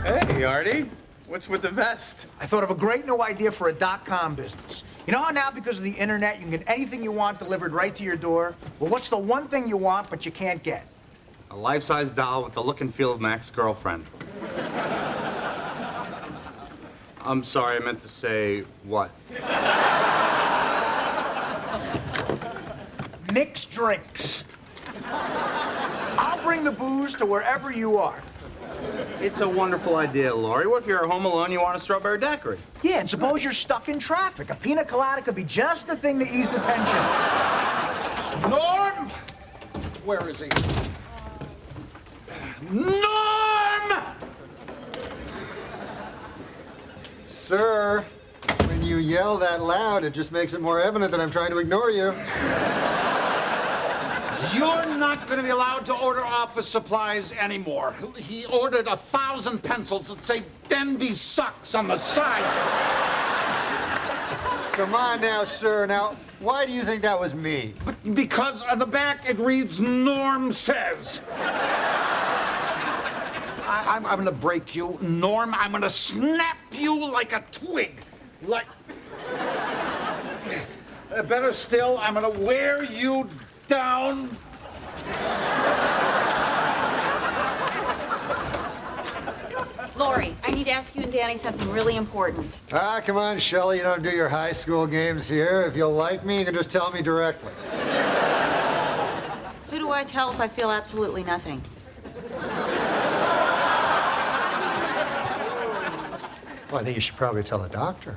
Hey, Artie. What's with the vest? I thought of a great new idea for a .com business. You know how now, because of the internet, you can get anything you want delivered right to your door? Well, what's the one thing you want but you can't get? A life-size doll with the look and feel of my ex-girlfriend. I'm sorry, I meant to say what? Mixed drinks. I'll bring the booze to wherever you are. It's a wonderful idea, Laurie. What if you're home alone and you want a strawberry daiquiri? Yeah, and suppose you're stuck in traffic. A pina colada could be just the thing to ease the tension. Norm! Where is he? Norm! Sir, when you yell that loud, it just makes it more evident that I'm trying to ignore you. You're not going to be allowed to order office supplies anymore. He ordered 1,000 pencils that say Denby Sucks on the side. Come on now, sir. Now, why do you think that was me? Because on the back it reads Norm Says. I'm going to break you, Norm. I'm going to snap you like a twig. Like... better still, I'm going to wear you down. Laurie, I need to ask you and Danny something really important. Ah, come on, Shelley. You don't do your high school games here. If you like me, you can just tell me directly. Who do I tell if I feel absolutely nothing? Well, I think you should probably tell a doctor.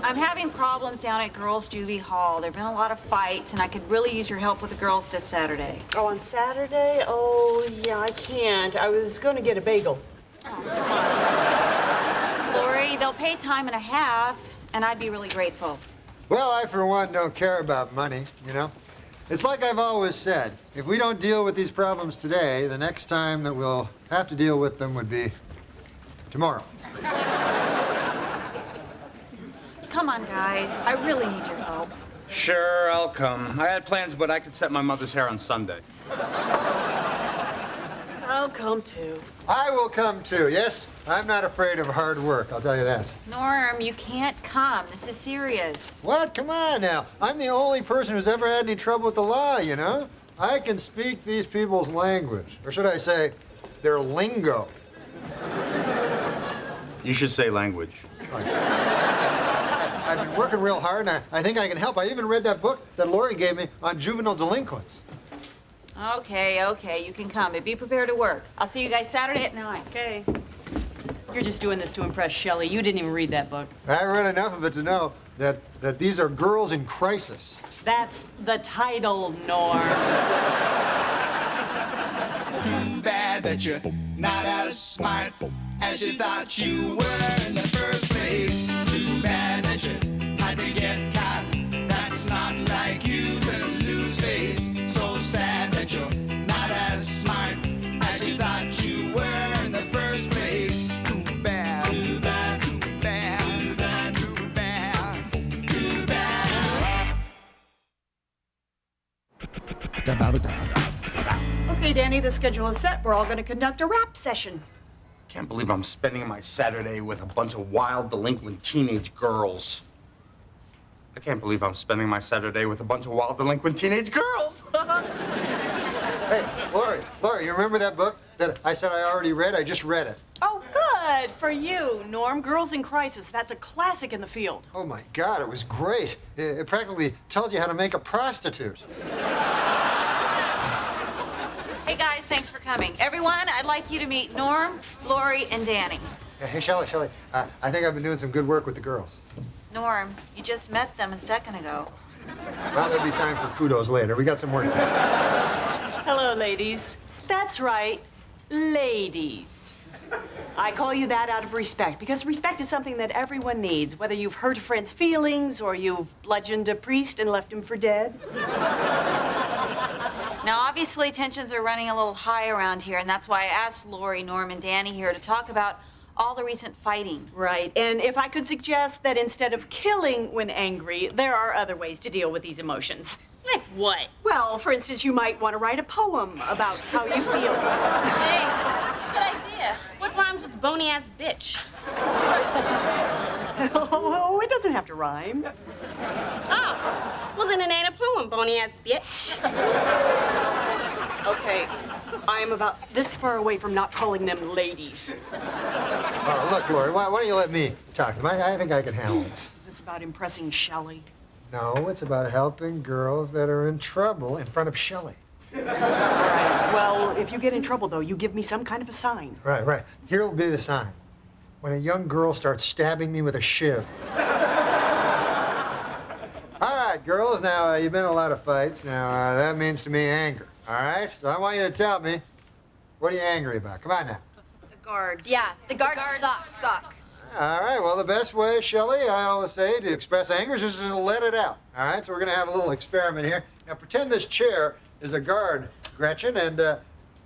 I'm having problems down at Girls Juvie Hall. There've been a lot of fights, and I could really use your help with the girls this Saturday. Oh, on Saturday? Oh, yeah, I can't. I was going to get a bagel. Laurie, they'll pay time and a half, and I'd be really grateful. Well, I, for one, don't care about money, you know? It's like I've always said, if we don't deal with these problems today, the next time that we'll have to deal with them would be tomorrow. Come on, guys. I really need your help. Sure, I'll come. I had plans, but I could set my mother's hair on Sunday. I'll come too. I will come too, yes? I'm not afraid of hard work, I'll tell you that. Norm, you can't come. This is serious. What? Come on now. I'm the only person who's ever had any trouble with the law, you know? I can speak these people's language. Or should I say, their lingo. You should say language. I've been working real hard, and I think I can help. I even read that book that Laurie gave me on juvenile delinquents. Okay, you can come, but be prepared to work. I'll see you guys Saturday at 9. Okay. You're just doing this to impress Shelley. You didn't even read that book. I read enough of it to know that these are girls in crisis. That's the title, Norm. Too bad that you're not as smart as you thought you were in the first place. Too bad that you had to get caught. That's not like you to lose face. So sad that you're not as smart as you thought you were in the first place. Too bad, too bad, too bad, too bad, too bad, too bad. Okay, Danny, the schedule is set. We're all going to conduct a rap session. Can't believe I'm spending my Saturday with a bunch of wild, delinquent teenage girls. I can't believe I'm spending my Saturday with a bunch of wild, delinquent teenage girls. Hey, Laurie, you remember that book that I said I already read? I just read it. Oh, good for you, Norm. Girls in Crisis. That's a classic in the field. Oh, my God, it was great. It practically tells you how to make a prostitute. Hey, guys, thanks for coming. Everyone, I'd like you to meet Norm, Laurie, and Danny. Hey, Shelley, I think I've been doing some good work with the girls. Norm, you just met them a second ago. Well, there'll be time for kudos later. We got some work to do. Hello, ladies. That's right, ladies. I call you that out of respect, because respect is something that everyone needs, whether you've hurt a friend's feelings or you've bludgeoned a priest and left him for dead. Now, obviously, tensions are running a little high around here, and that's why I asked Laurie, Norm, and Danny here to talk about all the recent fighting. Right. And if I could suggest that instead of killing when angry, there are other ways to deal with these emotions. Like what? Well, for instance, you might want to write a poem about how you feel. Hey, good idea. What rhymes with bony ass bitch? Oh, it doesn't have to rhyme. Oh, well then it ain't a poem, bony ass bitch. Okay, I am about this far away from not calling them ladies. Oh, look, Lori, why don't you let me talk to them? I think I can handle this. Is this about impressing Shelley? No, it's about helping girls that are in trouble in front of Shelley. Well, if you get in trouble, though, you give me some kind of a sign. Right. Here'll be the sign. When a young girl starts stabbing me with a shiv. All right, girls, now, you've been in a lot of fights. Now, that means to me anger, all right? So I want you to tell me, what are you angry about? Come on now. The guards. Yeah, the guards suck. All right, well, the best way, Shelley, I always say, to express anger is just to let it out. All right, so we're going to have a little experiment here. Now, pretend this chair is a guard, Gretchen, and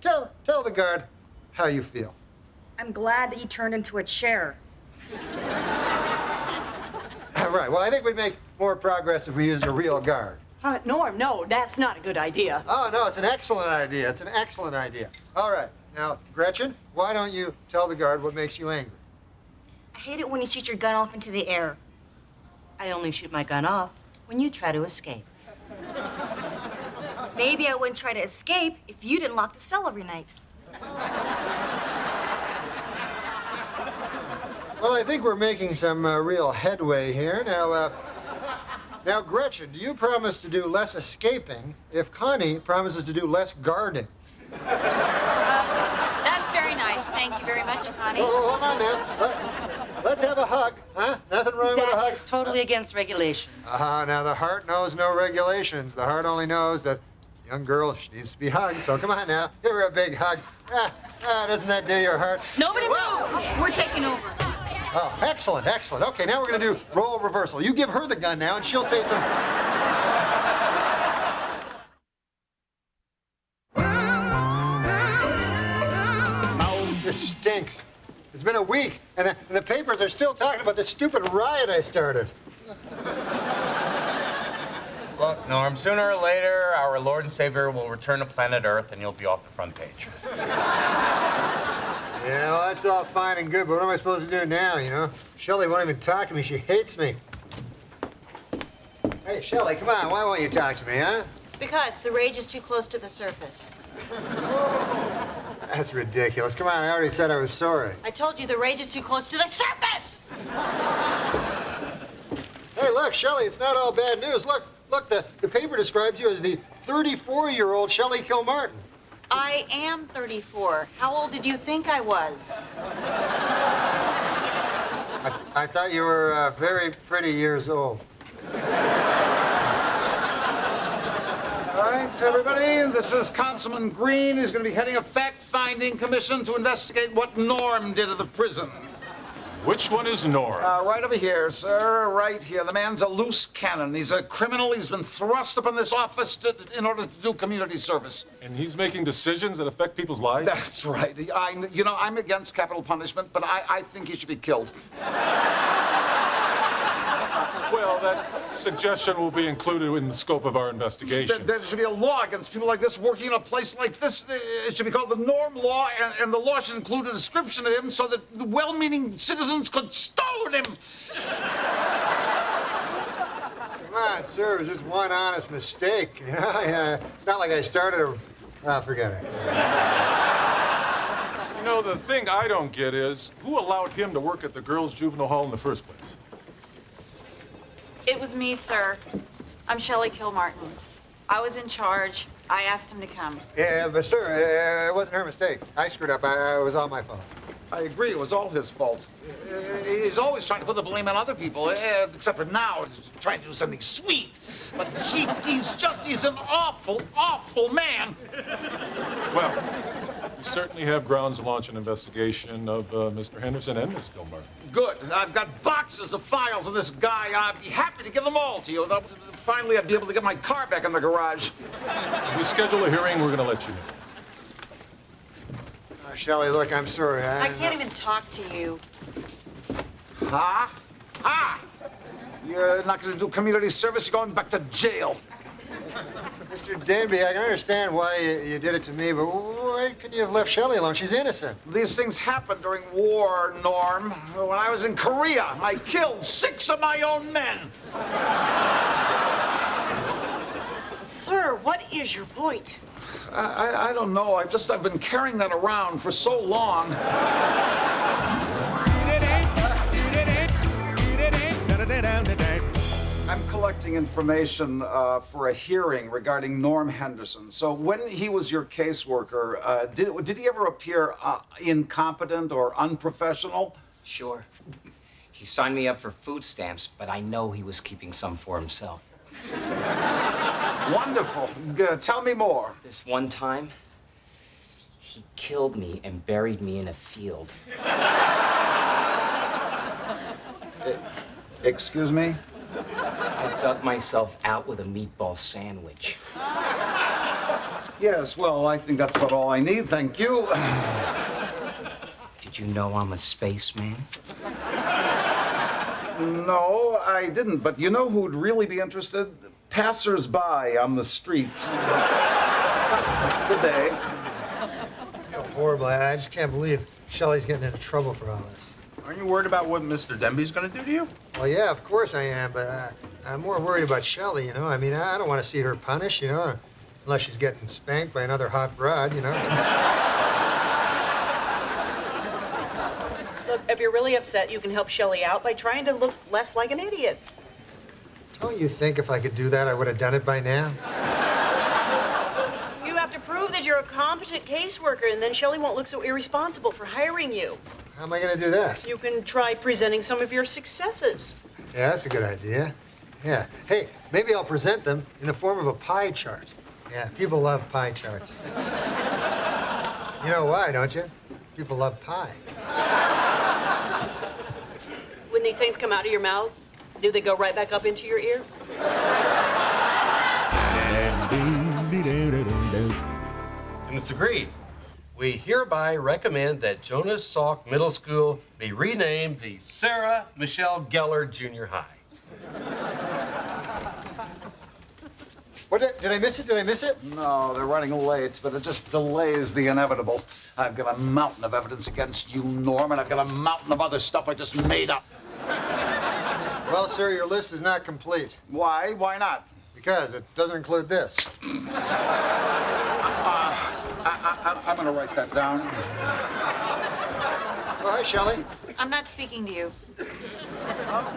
tell the guard how you feel. I'm glad that you turned into a chair. All right, well, I think we'd make more progress if we used a real guard. Norm, no, that's not a good idea. Oh, no, it's an excellent idea. It's an excellent idea. All right, now, Gretchen, why don't you tell the guard what makes you angry? I hate it when you shoot your gun off into the air. I only shoot my gun off when you try to escape. Maybe I wouldn't try to escape if you didn't lock the cell every night. Well, I think we're making some real headway here. Now, Gretchen, do you promise to do less escaping if Connie promises to do less guarding? That's very nice. Thank you very much, Connie. Oh, hold on now. Let's have a hug, huh? Nothing wrong with a hug? That is totally against regulations. Now the heart knows no regulations. The heart only knows that a young girl needs to be hugged. So come on now, give her a big hug. Doesn't that do your heart? Nobody move! We're taking over. Oh, excellent. Okay, now we're gonna do role reversal. You give her the gun now, and she'll say some. This stinks. It's been a week, and the papers are still talking about the stupid riot I started. Look, Norm, sooner or later, our Lord and Savior will return to planet Earth, and you'll be off the front page. Yeah, well, that's all fine and good, but what am I supposed to do now, you know? Shelley won't even talk to me. She hates me. Hey, Shelley, come on. Why won't you talk to me, huh? Because the rage is too close to the surface. That's ridiculous. Come on, I already said I was sorry. I told you the rage is too close to the surface! Hey, look, Shelley, it's not all bad news. Look, the paper describes you as the 34-year-old Shelley Kilmartin. I am 34. How old did you think I was? I thought you were very pretty years old. All right, everybody, this is Councilman Green. He's going to be heading a fact-finding commission to investigate what Norm did at the prison. Which one is Norm? Right over here, sir, right here. The man's a loose cannon. He's a criminal. He's been thrust upon this office in order to do community service. And he's making decisions that affect people's lives? That's right. I'm against capital punishment, but I think he should be killed. Well, that suggestion will be included in the scope of our investigation. There should be a law against people like this working in a place like this. It should be called the Norm Law, and the law should include a description of him so that the well-meaning citizens could stone him. Come on, sir. It was just one honest mistake. You know, it's not like I started a... forget it. You know, the thing I don't get is, who allowed him to work at the girls' juvenile hall in the first place? It was me, sir. I'm Shelley Kilmartin. I was in charge. I asked him to come. Yeah, but sir, it wasn't her mistake. I screwed up. It was all my fault. I agree. It was all his fault. He's always trying to put the blame on other people, except for now, he's trying to do something sweet. But he's an awful, awful man. Well, we certainly have grounds to launch an investigation of Mr. Henderson and Miss Kilmartin. Good. I've got boxes of files on this guy. I'd be happy to give them all to you. Finally, I'd be able to get my car back in the garage. If we schedule a hearing, we're going to let you know. Shelley, look, I'm sorry. I can't even talk to you. Huh? Ah! You're not going to do community service. You're going back to jail. Mr. Denby, I can understand why you did it to me, but why couldn't you have left Shelley alone? She's innocent. These things happened during war, Norm. When I was in Korea, I killed 6 of my own men. Sir, what is your point? I don't know. I've been carrying that around for so long. I'm collecting information for a hearing regarding Norm Henderson. So when he was your caseworker, did he ever appear incompetent or unprofessional? Sure. He signed me up for food stamps, but I know he was keeping some for himself. Wonderful. Tell me more. This one time, he killed me and buried me in a field. Excuse me? I dug myself out with a meatball sandwich. Yes, well, I think that's about all I need, thank you. Did you know I'm a spaceman? No, I didn't, but you know who'd really be interested? Passers-by on the street. Good day. Feel horrible. I just can't believe Shelley's getting into trouble for all this. Aren't you worried about what Mr. Denby's gonna do to you? Well, yeah, of course I am, but I'm more worried about Shelley, you know? I mean, I don't want to see her punished, you know, unless she's getting spanked by another hot broad, you know? Look, if you're really upset, you can help Shelley out by trying to look less like an idiot. Don't you think if I could do that, I would have done it by now? You have to prove that you're a competent caseworker, and then Shelley won't look so irresponsible for hiring you. How am I going to do that? You can try presenting some of your successes. Yeah, that's a good idea. Yeah. Hey, maybe I'll present them in the form of a pie chart. Yeah, people love pie charts. You know why, don't you? People love pie. When these things come out of your mouth, do they go right back up into your ear? And it's agreed. We hereby recommend that Jonas Salk Middle School be renamed the Sarah Michelle Gellar Junior High. What, did I miss it? Did I miss it? No, they're running late, but it just delays the inevitable. I've got a mountain of evidence against you, Norm, and I've got a mountain of other stuff I just made up. Well, sir, your list is not complete. Why? Why not? Because it doesn't include this. I'm gonna write that down. Oh, hi, Shelley. I'm not speaking to you.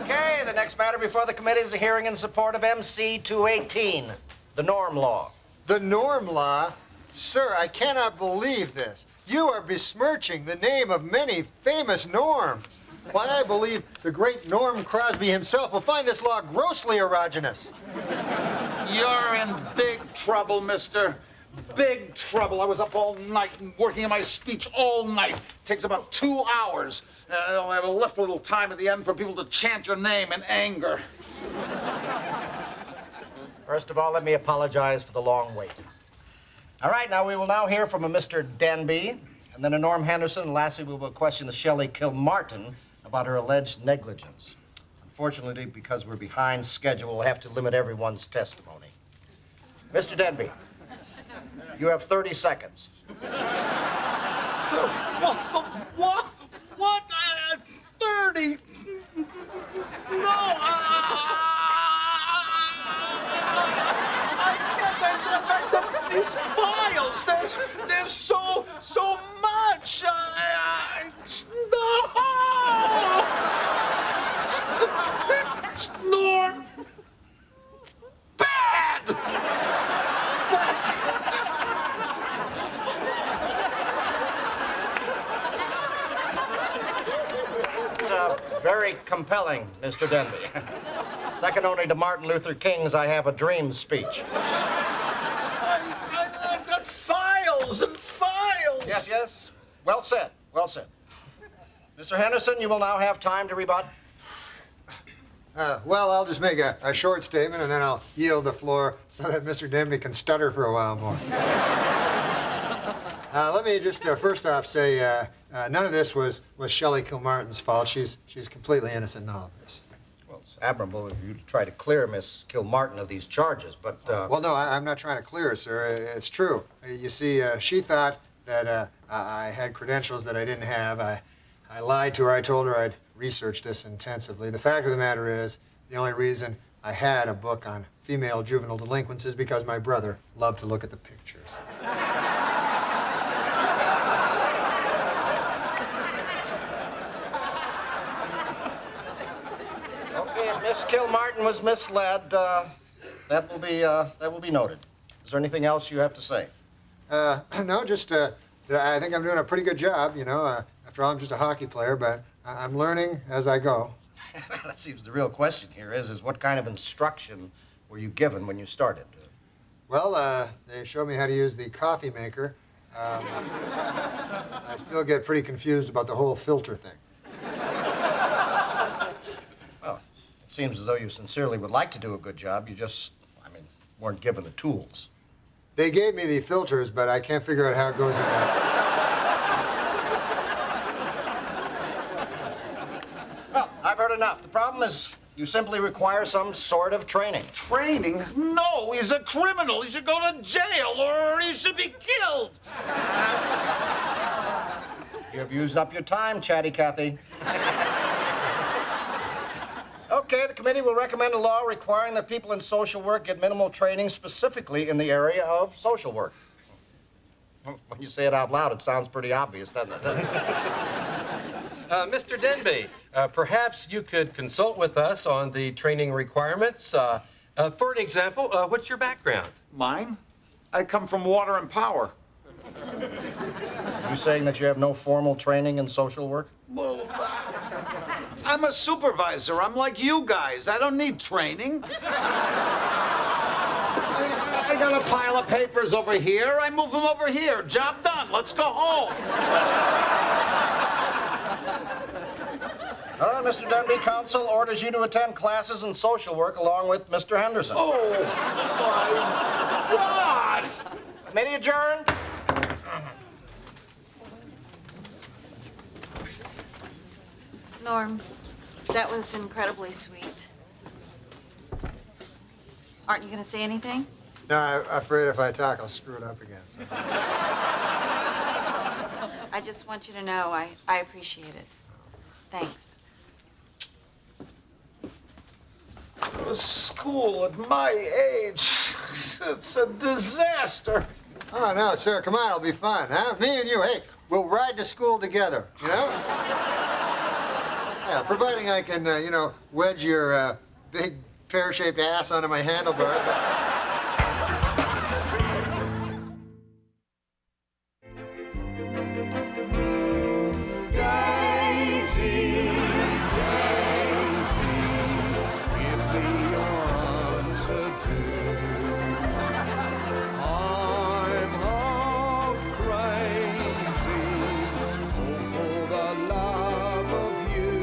Okay, the next matter before the committee is a hearing in support of MC 218, the Norm Law. The Norm Law? Sir, I cannot believe this. You are besmirching the name of many famous Norms. Why, I believe the great Norm Crosby himself will find this law grossly erogenous. You're in big trouble, mister. Big trouble. I was up all night and working on my speech all night. Takes about 2 hours. I left a little time at the end for people to chant your name in anger. First of all, let me apologize for the long wait. All right, now we will now hear from a Mr. Denby, and then a Norm Henderson, and lastly we will question the Shelley Kilmartin about her alleged negligence. Unfortunately, because we're behind schedule, we'll have to limit everyone's testimony. Mr. Denby, you have 30 seconds. What? 30? No, these files, there's so much. No! Norm! Bad! Very compelling, Mr. Denby. Second only to Martin Luther King's I Have a Dream speech. I've got files and files. Yes, yes. Well said. Well said. Mr. Henderson, you will now have time to rebut. Well, I'll just make a short statement, and then I'll yield the floor so that Mr. Denby can stutter for a while more. Let me just first off say none of this was Shelley Kilmartin's fault. She's completely innocent in all of this. Well, it's admirable of you to try to clear Miss Kilmartin of these charges, but... Well, no, I'm not trying to clear her, sir. It's true. You see, she thought that I had credentials that I didn't have. I lied to her. I told her I'd researched this intensively. The fact of the matter is, the only reason I had a book on female juvenile delinquents is because my brother loved to look at the pictures. Okay, if Miss Kilmartin was misled, that will be noted. Is there anything else you have to say? No, just that I think I'm doing a pretty good job, you know. After all, I'm just a hockey player, but I'm learning as I go. That seems the real question here is what kind of instruction were you given when you started? Well, they showed me how to use the coffee maker. I still get pretty confused about the whole filter thing. Well, it seems as though you sincerely would like to do a good job. You just, weren't given the tools. They gave me the filters, but I can't figure out how it goes in there. Well, I've heard enough. The problem is you simply require some sort of training. Training? No, he's a criminal. He should go to jail or he should be killed. You have used up your time, Chatty Cathy. Okay, the committee will recommend a law requiring that people in social work get minimal training specifically in the area of social work. When you say it out loud, it sounds pretty obvious, doesn't it? Mr. Denby, perhaps you could consult with us on the training requirements. For an example, what's your background? Mine? I come from Water and Power. Are you saying that you have no formal training in social work? Well, I'm a supervisor. I'm like you guys. I don't need training. I got a pile of papers over here. I move them over here. Job done. Let's go home. All right, Mr. Denby, council orders you to attend classes in social work along with Mr. Henderson. Oh, my God! Committee adjourned. Norm, that was incredibly sweet. Aren't you going to say anything? No, I'm afraid if I talk, I'll screw it up again. So. I just want you to know I appreciate it. Thanks. A school at my age, it's a disaster. Oh, no, sir, come on, it'll be fun, huh? Me and you, hey, we'll ride to school together, you know? Yeah, providing I can, wedge your big pear-shaped ass onto my handlebars. Daisy, Daisy, give me your answer too. I'm half crazy, all for the love of you.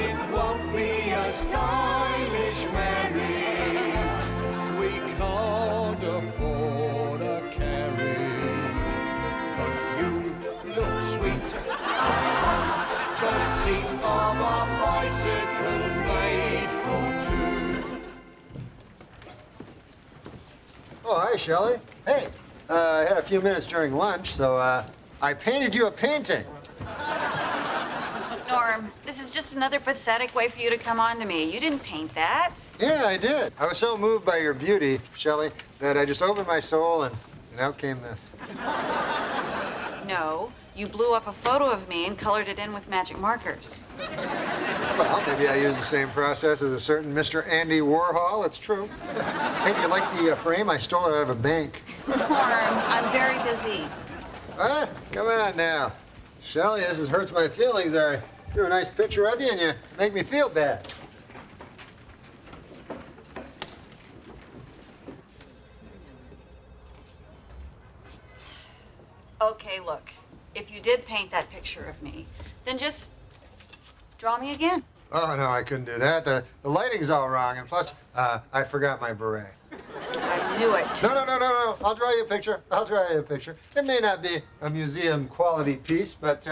It won't be a stylish marriage, we can't afford a carriage, but you look sweet on the seat of a bicycle made for two. Oh, hi, Shelley. Hey, I had a few minutes during lunch, so I painted you a painting. Norm, this is just another pathetic way for you to come on to me. You didn't paint that. Yeah, I did. I was so moved by your beauty, Shelley, that I just opened my soul and out came this. No, you blew up a photo of me and colored it in with magic markers. Well, maybe I used the same process as a certain Mr. Andy Warhol. It's true. Hey, do you like the frame? I stole it out of a bank. Norm, I'm very busy. What? Come on now. Shelley, this hurts my feelings. I drew a nice picture of you and you make me feel bad. Okay, look, if you did paint that picture of me, then just draw me again. Oh, no, I couldn't do that. The lighting's all wrong, and plus, I forgot my beret. I'm knew it. No. I'll draw you a picture. It may not be a museum quality piece, but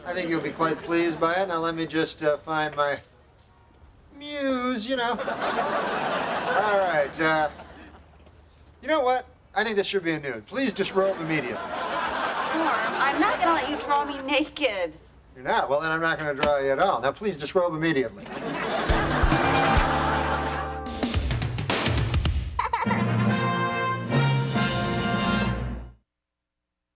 I think you'll be quite pleased by it. Now let me just find my muse, you know. All right. You know what? I think this should be a nude. Please disrobe immediately. Norm, I'm not gonna let you draw me naked. You're not? Well, then I'm not going to draw you at all. Now please disrobe immediately.